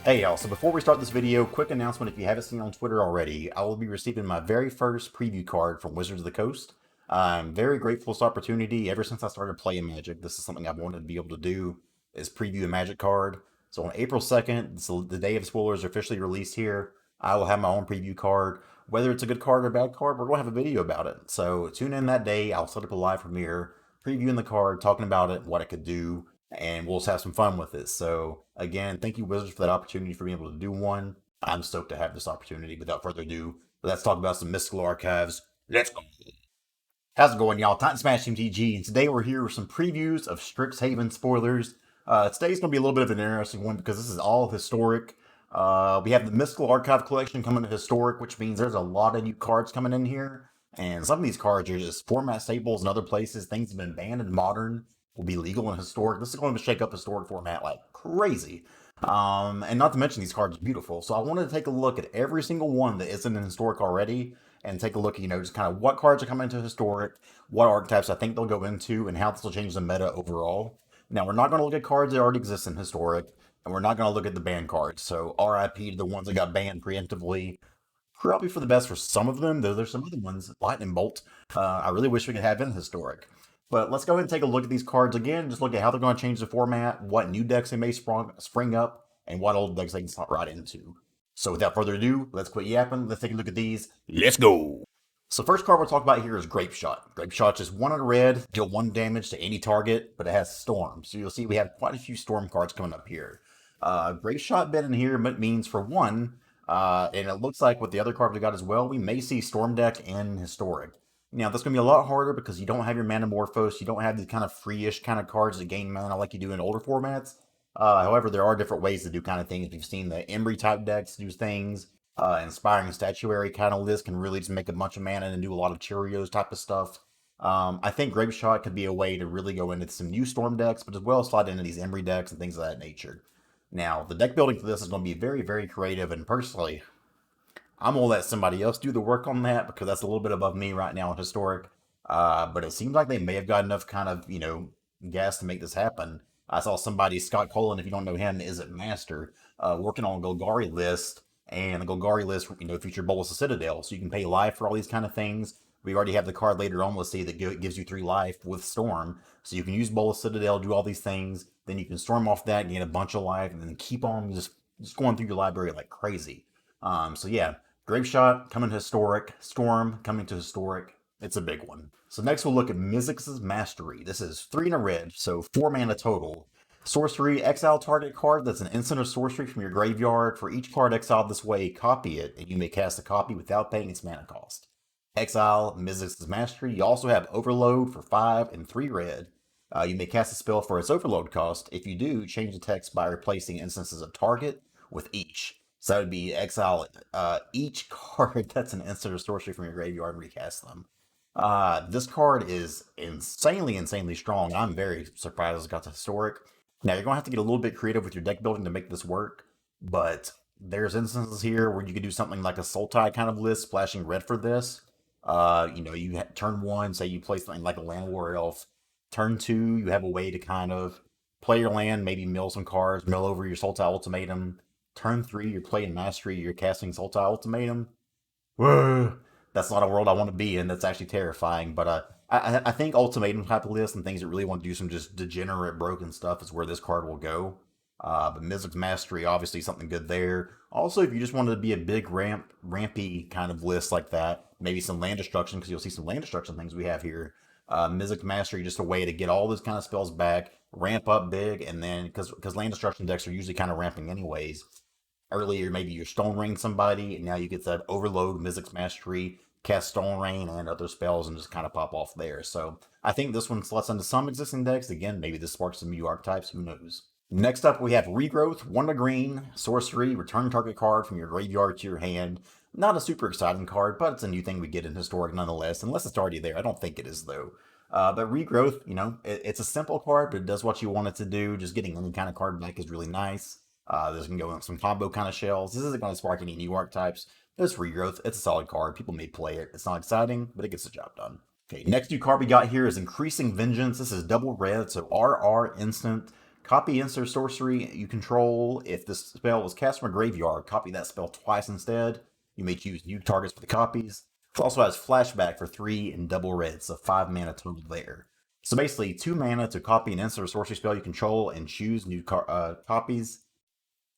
Hey y'all, so before we start this video, quick announcement if you haven't seen on Twitter already, I will be receiving my very first preview card from Wizards of the Coast. I'm very grateful for this opportunity. Ever since I started playing Magic, this is something I've wanted to be able to do, is preview a Magic card. So on April 2nd, so the day of spoilers are officially released here, I will have my own preview card. Whether it's a good card or a bad card, we're going to have a video about it. So tune in that day, I'll set up a live premiere, previewing the card, talking about it, what it could do, and we'll just have some fun with it. So again, thank you Wizards for that opportunity for being able to do one. I'm stoked to have this opportunity. Without further ado, let's talk about some mystical archives. Let's go. How's it going, y'all? Titan Smash MTG, and today we're here with some previews of Strixhaven spoilers. Today's going to be a little bit of an interesting one because this is all historic. We have the Mystical Archive Collection coming to historic, which means there's a lot of new cards coming in here. And some of these cards are just format staples in other places. Things have been banned in modern, will be legal in historic. This is going to shake up historic format like crazy. And not to mention these cards are beautiful. So I wanted to take a look at every single one that isn't in historic already and take a look at, just kind of what cards are coming into historic, what archetypes I think they'll go into, and how this will change the meta overall. Now, we're not going to look at cards that already exist in historic, and we're not going to look at the banned cards. So RIP to the ones that got banned preemptively. Probably for the best for some of them, though there's some other ones, Lightning Bolt, I really wish we could have in historic. But let's go ahead and take a look at these cards again, just look at how they're going to change the format, what new decks they may spring up, and what old decks they can slot right into. So without further ado, let's quit yapping, let's take a look at these. Let's go! So first card we'll talk about here is Grape Shot. Grape Shot is 1 in a red, deal 1 damage to any target, but it has Storm. So you'll see we have quite a few Storm cards coming up here. Grape Shot been in here means for one, and it looks like with the other card we got as well, we may see Storm deck in historic. Now, that's going to be a lot harder because you don't have your Manamorphose, you don't have the kind of free-ish kind of cards that gain mana like you do in older formats. However, there are different ways to do kind of things. We've seen the Embry type decks do things. Inspiring Statuary kind of list can really just make a bunch of mana and do a lot of Cheerios type of stuff. I think Grape Shot could be a way to really go into some new Storm decks, but as well slide into these Embry decks and things of that nature. Now, the deck building for this is going to be very, very creative, and personally, I'm going to let somebody else do the work on that because that's a little bit above me right now in historic. But it seems like they may have got enough kind of, gas to make this happen. I saw somebody, Scott Colin, if you don't know him, is it Master, working on a Golgari list, and the Golgari list, featured Bolus of Citadel, so you can pay life for all these kind of things. We already have the card later on, let's see, that gives you 3 life with Storm, so you can use Bolus Citadel, do all these things, then you can storm off that, gain a bunch of life, and then keep on just going through your library like crazy. So yeah, Grape Shot coming to historic, Storm coming to historic. It's a big one. So next we'll look at Mizzix's Mastery. This is 3 in a red, so 4 mana total. Sorcery, exile target card that's an instant of sorcery from your graveyard. For each card exiled this way, copy it, and you may cast a copy without paying its mana cost. Exile Mizzix's Mastery. You also have Overload for 5 and 3 red. You may cast a spell for its overload cost. If you do, change the text by replacing instances of target with each. So that would be exile each card that's an instant or sorcery from your graveyard and recast them. This card is insanely strong. I'm very surprised it got to historic. Now, you're going to have to get a little bit creative with your deck building to make this work, but there's instances here where you could do something like a Sultai kind of list, splashing red for this. Turn 1, say you play something like a Land War Elf. Turn 2, you have a way to kind of play your land, maybe mill some cards, mill over your Sultai Ultimatum. Turn 3, you're playing Mastery, you're casting Sultai Ultimatum. Whoa! That's not a world I want to be in. That's actually terrifying. But I think Ultimatum type of list and things that really want to do some just degenerate broken stuff is where this card will go. But Mizzix's Mastery, obviously something good there. Also, if you just wanted to be a big rampy kind of list like that, maybe some land destruction, because you'll see some land destruction things we have here. Mizzix's Mastery, just a way to get all those kind of spells back, ramp up big, and then, because land destruction decks are usually kind of ramping anyways. Earlier, maybe you're Stone Rain somebody, and now you get that Overload, Mizzix's Mastery, cast Stone Rain and other spells, and just kind of pop off there. So I think this one slots into some existing decks. Again, maybe this sparks some new archetypes, who knows. Next up, we have Regrowth, 1 green, sorcery, return target card from your graveyard to your hand. Not a super exciting card, but it's a new thing we get in historic nonetheless, unless it's already there. I don't think it is, though. But Regrowth, it's a simple card, but it does what you want it to do. Just getting any kind of card back is really nice. This can go in some combo kind of shells. This isn't going to spark any new archetypes. It's Regrowth. It's a solid card. People may play it. It's not exciting, but it gets the job done. Okay, next new card we got here is Increasing Vengeance. This is double red, so RR instant. Copy insert sorcery you control. If this spell was cast from a graveyard, copy that spell twice instead. You may choose new targets for the copies. It also has flashback for 3 and double red, so 5 mana total there. So basically, 2 mana to copy an insert sorcery spell you control and choose new copies.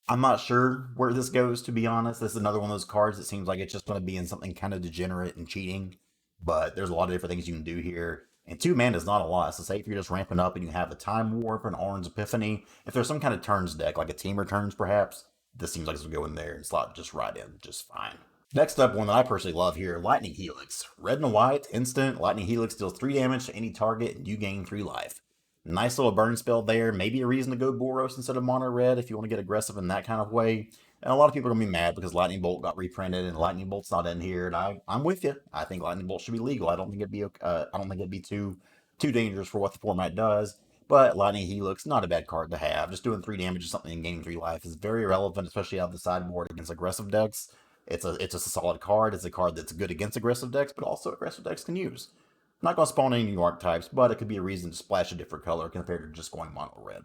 I'm not sure where this goes, to be honest. This is another one of those cards that seems like it's just going to be in something kind of degenerate and cheating. But there's a lot of different things you can do here. And 2 mana is not a lot. So say if you're just ramping up and you have a Time Warp, an Orange Epiphany, if there's some kind of turns deck, like a Team Returns perhaps, this seems like it's going to go in there and slot just right in, just fine. Next up, one that I personally love here, Lightning Helix. Red and white, instant, Lightning Helix deals 3 damage to any target and you gain 3 life. Nice little burn spell there. Maybe a reason to go Boros instead of mono red if you want to get aggressive in that kind of way. And a lot of people are going to be mad because Lightning Bolt got reprinted and Lightning Bolt's not in here. And I'm with you. I think Lightning Bolt should be legal. I don't think it'd be too dangerous for what the format does. But Lightning Helix, not a bad card to have. Just doing 3 damage or something and gaining 3 life is very relevant, especially out of the sideboard against aggressive decks. It's just a solid card. It's a card that's good against aggressive decks, but also aggressive decks can use. Not going to spawn any new archetypes, but it could be a reason to splash a different color compared to just going mono red.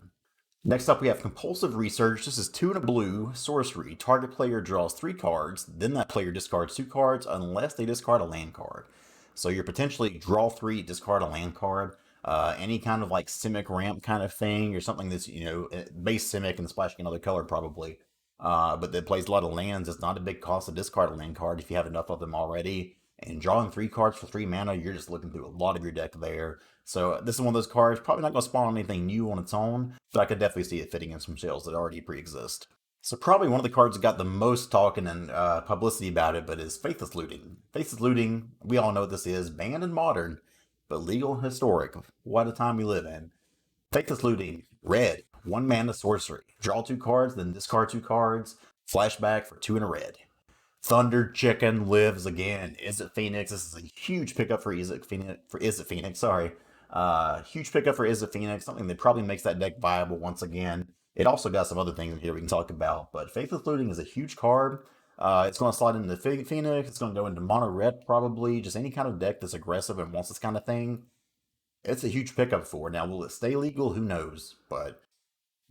Next up, we have Compulsive Research. This is 2 and a blue, sorcery. Target player draws 3 cards, then that player discards 2 cards unless they discard a land card. So you're potentially draw 3, discard a land card. Any kind of like Simic ramp kind of thing, or something that's, base Simic and splashing another color probably. But that plays a lot of lands. It's not a big cost to discard a land card if you have enough of them already. And drawing 3 cards for 3 mana, you're just looking through a lot of your deck there. So this is one of those cards, probably not going to spawn anything new on its own, but I could definitely see it fitting in some shells that already pre-exist. So probably one of the cards that got the most talking and publicity about it, but is Faithless Looting. Faithless Looting, we all know what this is, banned and modern, but legal and historic. What a time we live in. Faithless Looting, red, 1 mana sorcery. Draw 2 cards, then discard 2 cards. Flashback for 2 and a red. Thunder Chicken lives again. Izzet Phoenix. This is a huge pickup for Izzet Phoenix. Sorry. Huge pickup for Izzet Phoenix. Something that probably makes that deck viable once again. It also got some other things in here we can talk about. But Faithless Looting is a huge card. It's going to slide into Phoenix. It's going to go into mono red probably. Just any kind of deck that's aggressive and wants this kind of thing. It's a huge pickup for. Now, will it stay legal? Who knows? But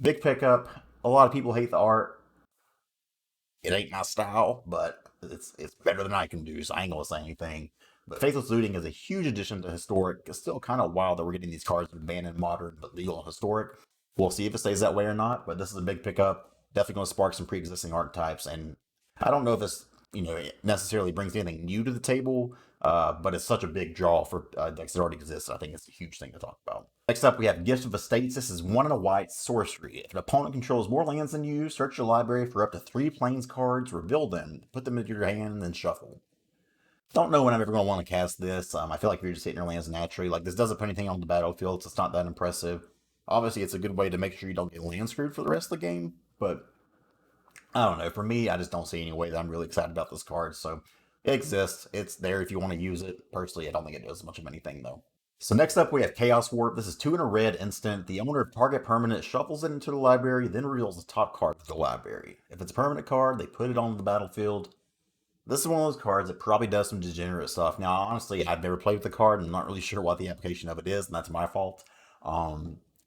big pickup. A lot of people hate the art. It ain't my style, but it's better than I can do, so I ain't gonna say anything. But Faithless Looting is a huge addition to Historic. It's still kind of wild that we're getting these cards banned in Modern, but legal in Historic. We'll see if it stays that way or not, but this is a big pickup. Definitely going to spark some pre-existing archetypes, and I don't know if this, it necessarily brings anything new to the table, but it's such a big draw for decks that already exist. I think it's a huge thing to talk about. Next up, we have Gift of Estates. This is 1 and a white sorcery. If an opponent controls more lands than you, search your library for up to 3 plains cards, reveal them, put them into your hand, and then shuffle. Don't know when I'm ever going to want to cast this. I feel like you're just hitting your lands naturally. Like, this doesn't put anything on the battlefield, so it's not that impressive. Obviously, it's a good way to make sure you don't get land screwed for the rest of the game, but I don't know. For me, I just don't see any way that I'm really excited about this card, so it exists. It's there if you want to use it. Personally, I don't think it does much of anything, though. So next up, we have Chaos Warp. This is 2 and a red instant. The owner of target permanent shuffles it into the library, then reveals the top card of the library. If it's a permanent card, they put it on the battlefield. This is one of those cards that probably does some degenerate stuff. Now, honestly, I've never played with the card, and I'm not really sure what the application of it is, and that's my fault.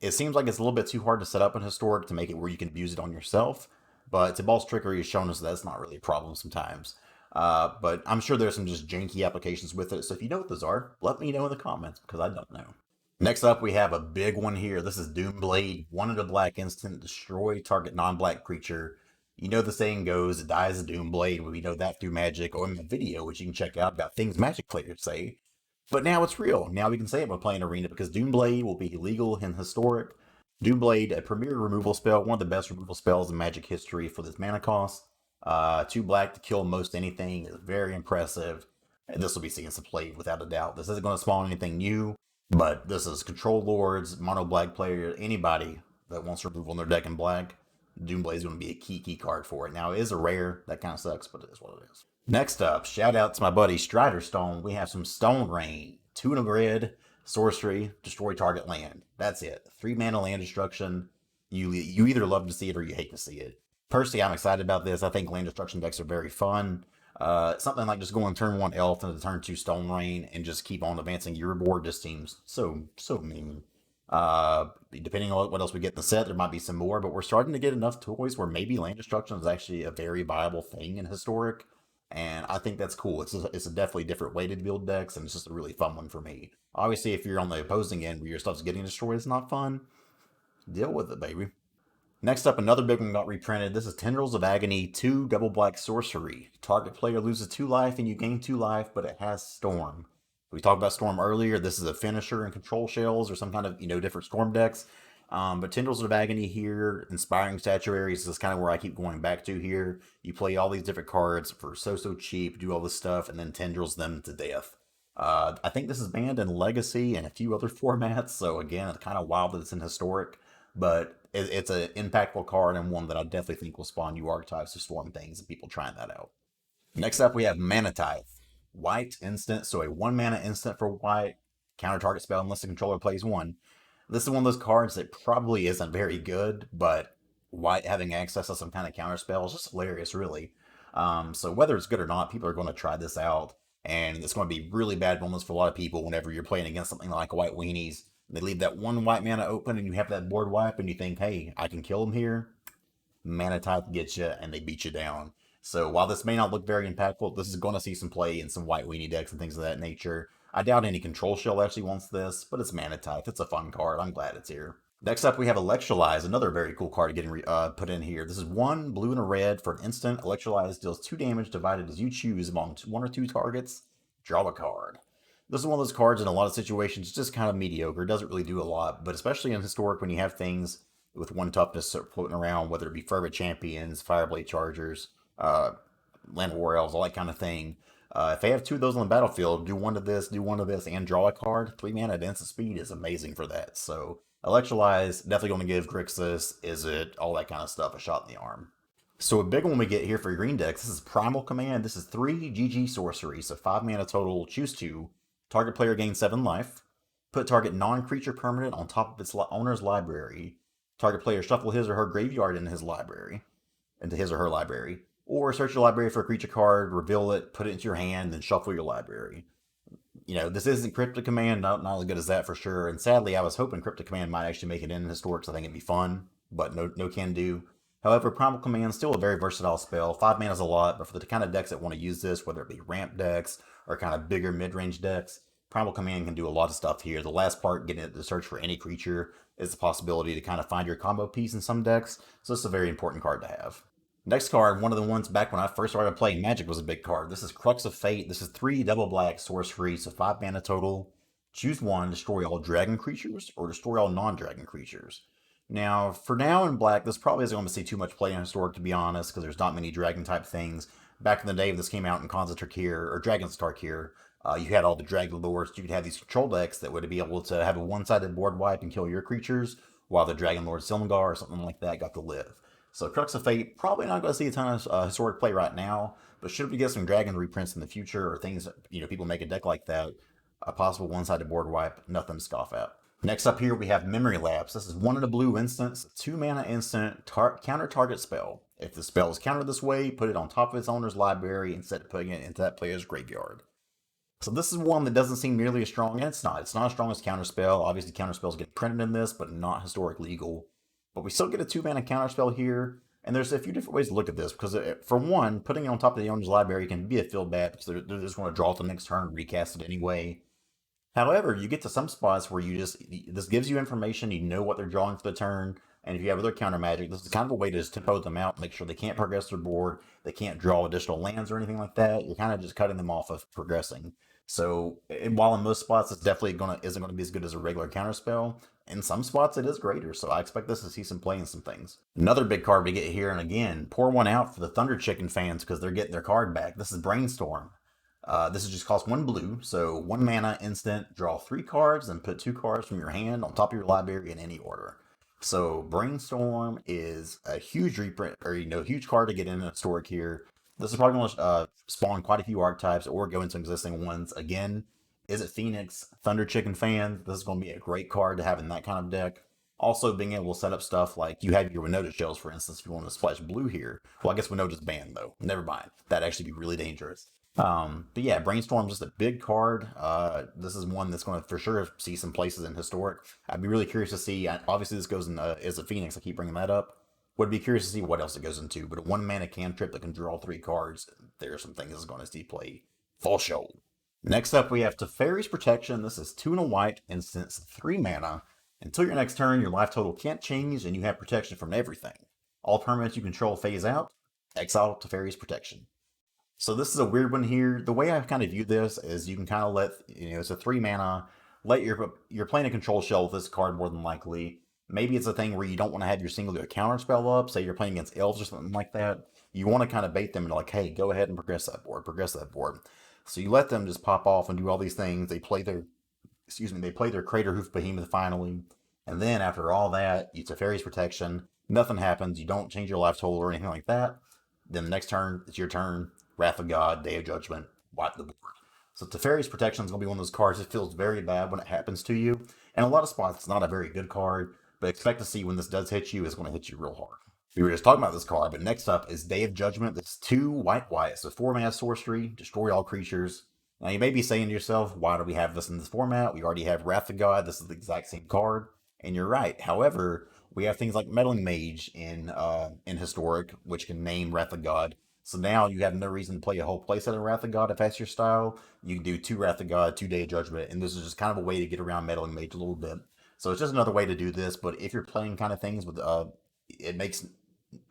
It seems like it's a little bit too hard to set up in Historic to make it where you can abuse it on yourself, but Tibalt's Trickery has shown us that's not really a problem sometimes. But I'm sure there's some just janky applications with it, so if you know what those are, let me know in the comments, because I don't know. Next up, we have a big one here. This is Doomblade, 1 and a black instant, destroy target non-black creature. You know the saying goes, it dies a Doomblade. We know that through Magic, or in the video, which you can check out about things Magic players say. But now it's real. Now we can say it by playing Arena, because Doomblade will be legal in Historic. Doomblade, a premier removal spell, one of the best removal spells in Magic history for this mana cost. 2 black to kill most anything is very impressive. And this will be seeing some play without a doubt. This isn't going to spawn anything new, but this is Control Lords, Mono Black player, anybody that wants removal in their deck in black. Doomblade is going to be a key card for it. Now, it is a rare. That kind of sucks, but it is what it is. Next up, shout out to my buddy Strider Stone. We have some Stone Rain. 2 and a red, sorcery, destroy target land. That's it. 3 mana land destruction. You either love to see it or you hate to see it. Personally, I'm excited about this. I think land destruction decks are very fun. Something like just going turn 1 Elf into turn 2 Stone Rain and just keep on advancing your board just seems so mean. Depending on what else we get in the set, there might be some more, but we're starting to get enough toys where maybe land destruction is actually a very viable thing in Historic. And I think that's cool. It's a definitely different way to build decks, and it's just a really fun one for me. Obviously, if you're on the opposing end where your stuff's getting destroyed, it's not fun. Deal with it, baby. Next up, another big one got reprinted. This is Tendrils of Agony 2 Double Black Sorcery. Target player loses 2 life and you gain 2 life, but it has Storm. We talked about Storm earlier. This is a finisher in control shells or some kind of, different Storm decks. But Tendrils of Agony here, Inspiring Statuaries is kind of where I keep going back to here. You play all these different cards for so cheap, do all this stuff, and then Tendrils them to death. I think this is banned in Legacy and a few other formats, so again, it's kind of wild that it's in Historic, but it's an impactful card and one that I definitely think will spawn new archetypes to Storm things and people trying that out. Next up, we have Mana Tithe. White instant, so a 1 mana instant for white. Counter target spell unless the controller plays one. This is one of those cards that probably isn't very good, but white having access to some kind of counter spell is just hilarious, really. So whether it's good or not, people are going to try this out, and it's going to be really bad moments for a lot of people whenever you're playing against something like White Weenies. They leave that one white mana open, and you have that board wipe, and you think, hey, I can kill them here. Mana Tithe gets you, and they beat you down. So while this may not look very impactful, this is going to see some play in some White Weenie decks and things of that nature. I doubt any control shell actually wants this, but it's Mana Tithe. It's a fun card. I'm glad it's here. Next up, we have Electrolyze, another very cool card getting put in here. This is 1 blue and a red for an instant. Electrolyze deals 2 damage divided as you choose among 1 or 2 targets. Draw a card. This is one of those cards in a lot of situations, just kind of mediocre. It doesn't really do a lot, but especially in Historic when you have things with 1 toughness floating around, whether it be Fervent Champions, Fireblade Chargers, Land War Elves, all that kind of thing. If they have 2 of those on the battlefield, do 1 of this, and draw a card. 3 mana at instant speed is amazing for that. So Electrolyze, definitely going to give Grixis, Izzet, all that kind of stuff a shot in the arm. So a big one we get here for green decks, this is Primal Command. This is 3 GG sorcery, so 5 mana total, choose 2. Target player gains 7 life. Put target non-creature permanent on top of its owner's library. Target player shuffle his or her graveyard into his or her library. Or search your library for a creature card, reveal it, put it into your hand, then shuffle your library. This isn't Cryptic Command, not as good as that for sure. And sadly, I was hoping Cryptic Command might actually make it in Historic, so I think it'd be fun, but no can do. However, Primal Command is still a very versatile spell. 5 mana is a lot, but for the kind of decks that want to use this, whether it be ramp decks or kind of bigger mid-range decks, Primal Command can do a lot of stuff here. The last part, getting it to search for any creature, is the possibility to kind of find your combo piece in some decks, so it's a very important card to have. Next card, one of the ones back when I first started playing Magic was a big card. This is Crux of Fate. This is 3 double black, sorcery, so 5 mana total. Choose 1, destroy all dragon creatures, or destroy all non-dragon creatures. Now, for now in black, this probably isn't going to see too much play in Historic, to be honest, because there's not many dragon-type things. Back in the day when this came out in Khans of Tarkir, or Dragons of Tarkir, you had all the dragon lords. You could have these control decks that would be able to have a one-sided board wipe and kill your creatures, while the Dragon Lord Silumgar or something like that got to live. So Crux of Fate, probably not going to see a ton of Historic play right now, but should we get some dragon reprints in the future, or things, people make a deck like that, a possible one-sided board wipe, nothing to scoff at. Next up here, we have Memory Lapse. This is 1 in a blue instance, 2 mana instant, counter target spell. If the spell is countered this way, put it on top of its owner's library instead of putting it into that player's graveyard. So this is one that doesn't seem nearly as strong, and it's not. It's not as strong as Counterspell. Obviously, Counterspells get printed in this, but not Historic legal. But we still get a 2 mana Counterspell here, and there's a few different ways to look at this, because for one, putting it on top of the owner's library can be a feel bad, because they're just going to draw it the next turn and recast it anyway. However, you get to some spots where this gives you information, you know what they're drawing for the turn, and if you have other counter magic, this is kind of a way to just tempo them out, make sure they can't progress their board, they can't draw additional lands or anything like that. You're kind of just cutting them off of progressing. So, while in most spots it's definitely isn't going to be as good as a regular counterspell, in some spots it is greater, so I expect this to see some play in some things. Another big card we get here, and again, pour one out for the Thunder Chicken fans because they're getting their card back. This is Brainstorm. This is just cost 1 blue, so 1 mana instant, draw 3 cards, then put 2 cards from your hand on top of your library in any order. So Brainstorm is a huge reprint, or huge card to get in Historic here. This is probably going to spawn quite a few archetypes or go into existing ones. Again, Izzet Phoenix, Thunder Chicken fan, this is going to be a great card to have in that kind of deck. Also, being able to set up stuff like you have your Winota shells, for instance, if you want to splash blue here. Well, I guess Winota's banned, though. Never mind. That'd actually be really dangerous. But yeah, Brainstorm's just a big card. This is one that's going to for sure see some places in Historic. I'd be really curious to see. Obviously, this goes in as a Phoenix. I keep bringing that up. Would be curious to see what else it goes into. But a one mana cantrip that can draw 3 cards. There are some things it's going to see play. Full show. Next up, we have Teferi's Protection. This is 2 and a white, instance, 3 mana. Until your next turn, your life total can't change, and you have protection from everything. All permanents you control phase out. Exile Teferi's Protection. So this is a weird one here. The way I kind of view this is you can kind of let it's a 3 mana. Let you're playing a control shell with this card more than likely. Maybe it's a thing where you don't want to have your single counter spell up. Say you're playing against elves or something like that. You want to kind of bait them into like, hey, go ahead and progress that board, progress that board. So you let them just pop off and do all these things. They play their they play their Crater Hoof Behemoth finally, and then after all that, it's a Fairy's Protection. Nothing happens. You don't change your life total or anything like that. Then the next turn, it's your turn. Wrath of God, Day of Judgment, wipe the board. So Teferi's Protection is going to be one of those cards that feels very bad when it happens to you. And a lot of spots, it's not a very good card, but expect to see when this does hit you, it's going to hit you real hard. We were just talking about this card, but next up is Day of Judgment. That's 2 white white. So 4 mana sorcery, destroy all creatures. Now you may be saying to yourself, why do we have this in this format? We already have Wrath of God. This is the exact same card. And you're right. However, we have things like Meddling Mage in Historic, which can name Wrath of God. So now you have no reason to play a whole playset of Wrath of God if that's your style. You can do 2 Wrath of God, 2 Day of Judgment, and this is just kind of a way to get around Meddling Mage a little bit. So it's just another way to do this. But if you're playing kind of things with it makes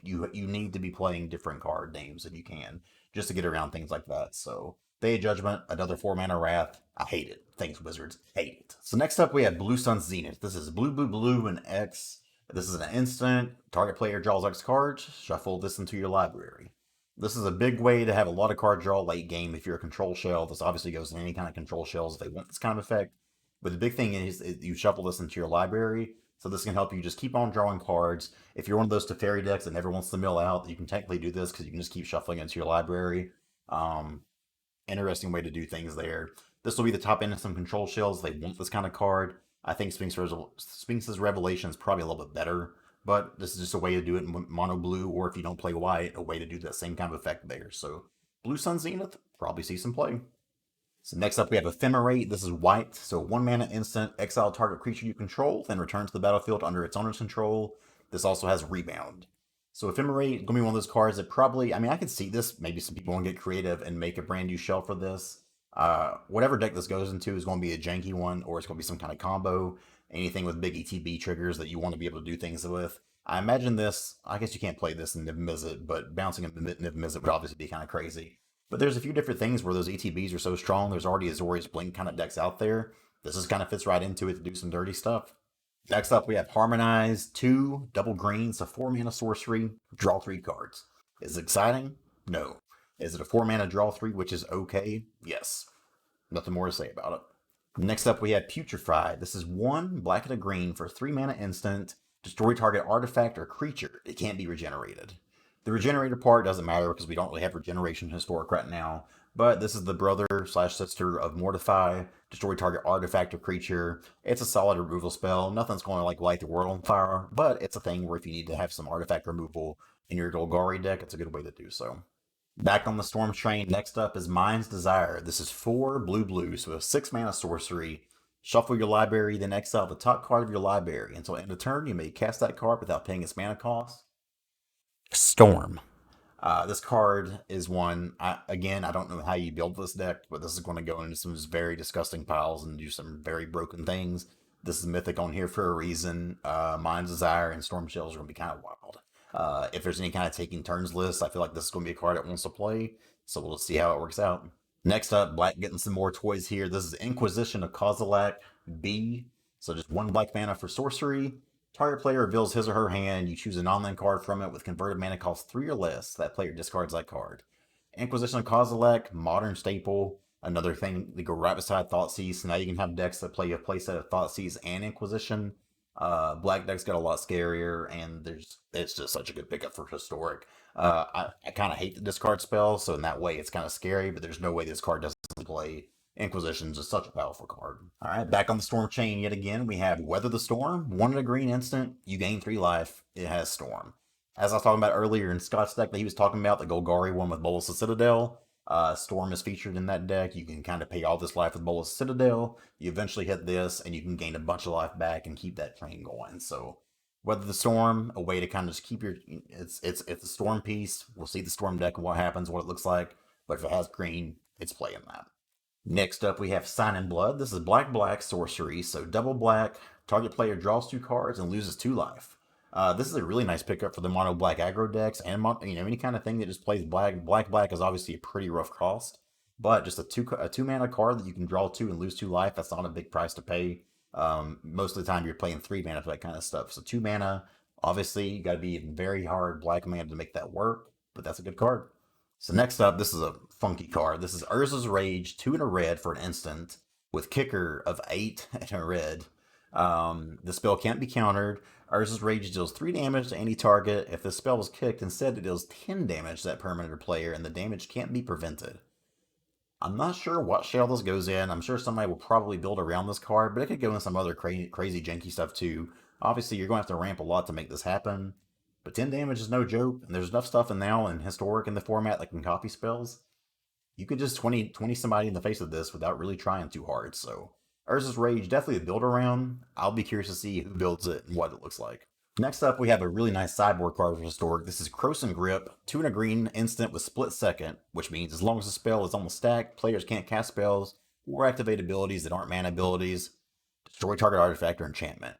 you need to be playing different card names if you can, just to get around things like that. So Day of Judgment, another 4 mana Wrath. I hate it. Thanks, Wizards. Hate it. So next up we have Blue Sun Zenith. This is blue, blue, blue, and X. This is an instant. Target player draws X cards. Shuffle this into your library. This is a big way to have a lot of card draw late game if you're a control shell. This obviously goes in any kind of control shells if they want this kind of effect. But the big thing is you shuffle this into your library. So this can help you just keep on drawing cards. If you're one of those Teferi decks that never wants to mill out, you can technically do this because you can just keep shuffling into your library. Um, Interesting way to do things there. This will be the top end of some control shells. They want this kind of card. I think Sphinx's Revelation is probably a little bit better, but this is just a way to do it in mono blue, or if you don't play white, a way to do that same kind of effect there. So Blue Sun Zenith, probably see some play. So next up we have Ephemerate. This is white, so 1 mana instant, exile target creature you control, then return to the battlefield under its owner's control. This also has Rebound. So Ephemerate is going to be one of those cards that probably, I mean, I could see this. Maybe some people want to get creative and make a brand new shell for this. Whatever deck this goes into is going to be a janky one, or it's going to be some kind of combo. Anything with big ETB triggers that you want to be able to do things with. I imagine this, I guess you can't play this in Niv Mizzet, but bouncing in Niv Mizzet would obviously be kind of crazy. But there's a few different things where those ETBs are so strong. There's already Azorius Blink kind of decks out there. This just kind of fits right into it to do some dirty stuff. Next up, we have Harmonize, 2 double green, so 4 mana sorcery, draw 3 cards. Is it exciting? No. Is it a 4 mana draw 3, which is okay? Yes. Nothing more to say about it. Next up, we have Putrefy. This is 1 black and a green for 3 mana instant. Destroy target artifact or creature. It can't be regenerated. The regenerator part doesn't matter because we don't really have regeneration historic right now. But this is the brother slash sister of Mortify. Destroy target artifact or creature. It's a solid removal spell. Nothing's going to like light the world on fire, but it's a thing where if you need to have some artifact removal in your Golgari deck, it's a good way to do so. Back on the Storm Train, next up is Mind's Desire. This is 4 blue blue, so a 6 mana sorcery. Shuffle your library, then exile the top card of your library. Until end of turn, you may cast that card without paying its mana cost. Storm. This card is one, again, I don't know how you build this deck, but this is going to go into some very disgusting piles and do some very broken things. This is Mythic on here for a reason. Mind's Desire and Storm Shells are going to be kind of wild. If there's any kind of taking turns list, I feel like this is going to be a card that wants to play, so we'll see how it works out. Next up, Black getting some more toys here. This is Inquisition of Kozilek B. So just 1 black mana for sorcery. Target player reveals his or her hand. You choose a non-land card from it with converted mana cost 3 or less. That player discards that card. Inquisition of Kozilek, modern staple. Another thing to go right beside Thoughtseize. So now you can have decks that play a playset of Thoughtseize and Inquisition. Black decks get a lot scarier, and it's just such a good pickup for historic. I kind of hate the discard spell, so in that way it's kind of scary, but there's no way this card doesn't play. Inquisition's just such a powerful card. All right, back on the Storm chain yet again, we have Weather the Storm. 1 in a green instant, you gain 3 life. It has Storm. As I was talking about earlier in Scott's deck that he was talking about, the Golgari one with Bolas of Citadel, Storm is featured in that deck. You can kind of pay all this life with Bolas Citadel. You eventually hit this, and you can gain a bunch of life back and keep that train going. So, Weather the Storm, a way to kind of just keep your it's a Storm piece. We'll see the Storm deck and what happens, what it looks like. But if it has green, it's playing that. Next up, we have Sign in Blood. This is black sorcery, so double black. Target player draws 2 cards and loses 2 life. This is a really nice pickup for the mono black aggro decks and any kind of thing that just plays black. Black is obviously a pretty rough cost, but just a two mana card that you can draw 2 and lose 2 life. That's not a big price to pay. Most of the time you're playing 3 mana for that kind of stuff. So 2 mana, obviously you got to be very hard black mana to make that work, but that's a good card. So next up, this is a funky card. This is Urza's Rage, 2 and a red for an instant, with kicker of 8 and a red. The spell can't be countered. Urza's Rage deals 3 damage to any target. If the spell is kicked, instead it deals 10 damage to that permanent or player, and the damage can't be prevented. I'm not sure what shell this goes in. I'm sure somebody will probably build around this card, but it could go in some other crazy janky stuff too. Obviously, you're going to have to ramp a lot to make this happen. But 10 damage is no joke, and there's enough stuff in now and historic in the format that can copy spells. You could just 20 somebody in the face of this without really trying too hard, so Urza's Rage, definitely a build around. I'll be curious to see who builds it and what it looks like. Next up, we have a really nice sideboard card for Historic. This is Krosan Grip, 2 and a green instant with split second, which means as long as the spell is on the stack, players can't cast spells or activate abilities that aren't mana abilities, destroy target artifact or enchantment.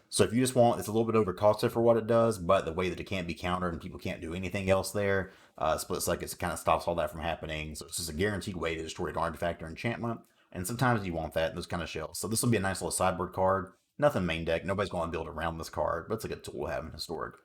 So if you just want, it's a little bit overcosted for what it does, but the way that it can't be countered and people can't do anything else there, split second kind of stops all that from happening. So it's just a guaranteed way to destroy an artifact or enchantment. And sometimes you want that in those kind of shells. So this will be a nice little sideboard card. Nothing main deck. Nobody's going to build around this card, but it's a good tool to have in Historic.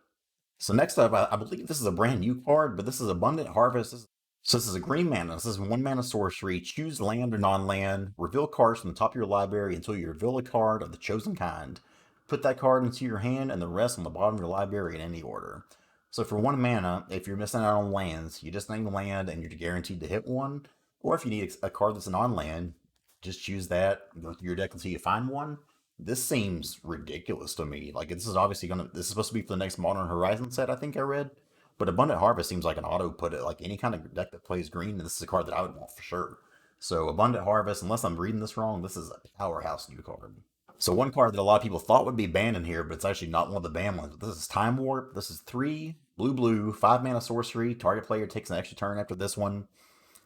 So next up, I believe this is a brand new card, but this is Abundant Harvest. So this is a green mana. This is 1 mana sorcery. Choose land or non-land. Reveal cards from the top of your library until you reveal a card of the chosen kind. Put that card into your hand and the rest on the bottom of your library in any order. So for 1 mana, if you're missing out on lands, you just name land and you're guaranteed to hit one. Or if you need a card that's non-land, just choose that, go through your deck until you find one. This seems ridiculous to me. Like, this is obviously this is supposed to be for the next Modern Horizon set, I think I read. But Abundant Harvest seems like an auto put it, like any kind of deck that plays green, this is a card that I would want for sure. So Abundant Harvest, unless I'm reading this wrong, this is a powerhouse new card. So one card that a lot of people thought would be banned in here, but it's actually not one of the banned ones. This is Time Warp. This is 3 blue, 5 mana sorcery. Target player takes an extra turn after this one.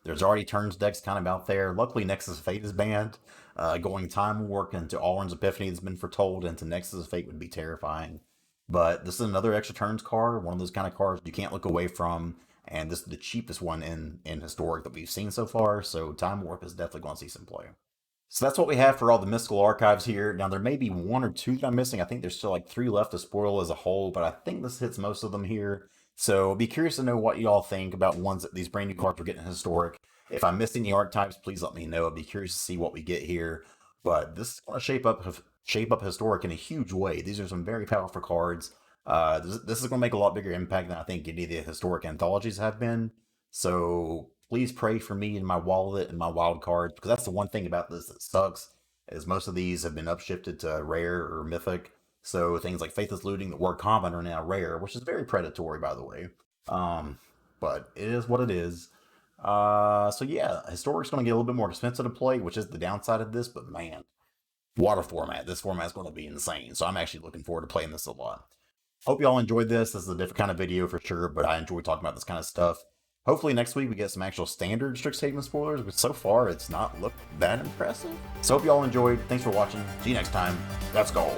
There's already turns decks kind of out there. Luckily, Nexus of Fate is banned. Going Time Warp into Alrund's Epiphany has been foretold into Nexus of Fate would be terrifying. But this is another extra turns card, one of those kind of cards you can't look away from. And this is the cheapest one in Historic that we've seen so far. So Time Warp is definitely going to see some play. So that's what we have for all the mystical archives here. Now, there may be 1 or 2 that I'm missing. I think there's still like 3 left to spoil as a whole, but I think this hits most of them here. So be curious to know what y'all think about ones that these brand new cards we're getting in Historic. If I'm missing the archetypes, please let me know. I'd be curious to see what we get here. But this is going to shape up Historic in a huge way. These are some very powerful cards. This is going to make a lot bigger impact than I think any of the Historic anthologies have been. So please pray for me and my wallet and my wild cards, because that's the one thing about this that sucks, is most of these have been upshifted to rare or mythic. So things like Faithless Looting, the Word Common are now rare, which is very predatory, by the way. But it is what it is. So yeah, Historic's going to get a little bit more expensive to play, which is the downside of this, but man, what a format. This format's going to be insane. So I'm actually looking forward to playing this a lot. Hope y'all enjoyed this. This is a different kind of video for sure, but I enjoy talking about this kind of stuff. Hopefully next week we get some actual standard Strixhaven spoilers, but so far it's not looked that impressive. So hope y'all enjoyed. Thanks for watching. See you next time. Let's go.